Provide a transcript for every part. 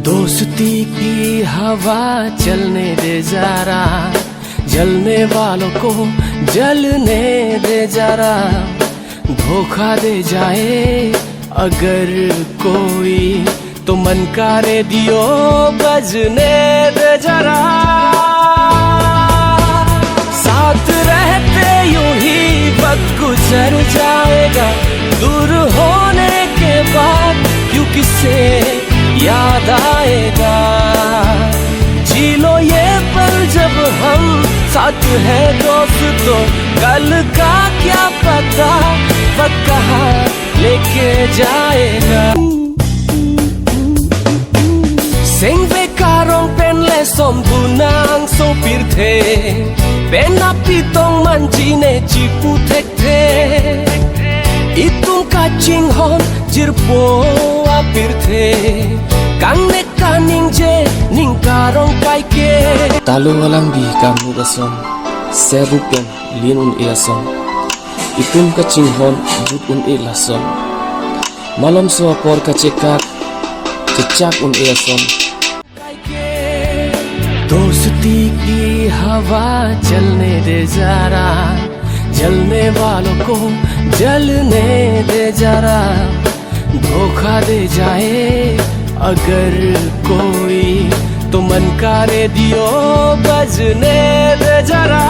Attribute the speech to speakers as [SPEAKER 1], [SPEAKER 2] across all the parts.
[SPEAKER 1] दोस्ती की हवा चलने दे जरा, जलने वालों को जलने दे जरा। धोखा दे जाए अगर कोई तो मन का रेडियो बजने दे जरा। साथ रहते यूं ही वक्त गुजर जाएगा, दूर होने के बाद क्यों किसे याद आएगा। जी लो ये पल जब हम साथ हैं दोस्तों, कल का क्या पता वक्त कहाँ लेके जाएगा। Sing bekarong pen lesom bunang sopir the, pen api tong manjine cipu tek the. Itung kacing hon jirpo apir the, kang nek kaning je ning karong kai ke.
[SPEAKER 2] Talo walang bi kamu gason, seru pen linun iason. Itung kacing hon jut un ilason. Malam so por kacekak, cecak un iason.
[SPEAKER 1] दोस्ती की हवा चलने दे जरा, जलने वालों को जलने दे जरा। धोखा दे जाए अगर कोई तो मन का रेडियो बजने दे जरा।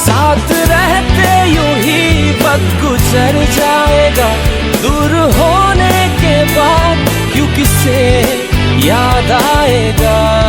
[SPEAKER 1] साथ रहते यूं ही वक्त गुजर जाएगा, दूर होने के बाद क्यों किसे याद आएगा।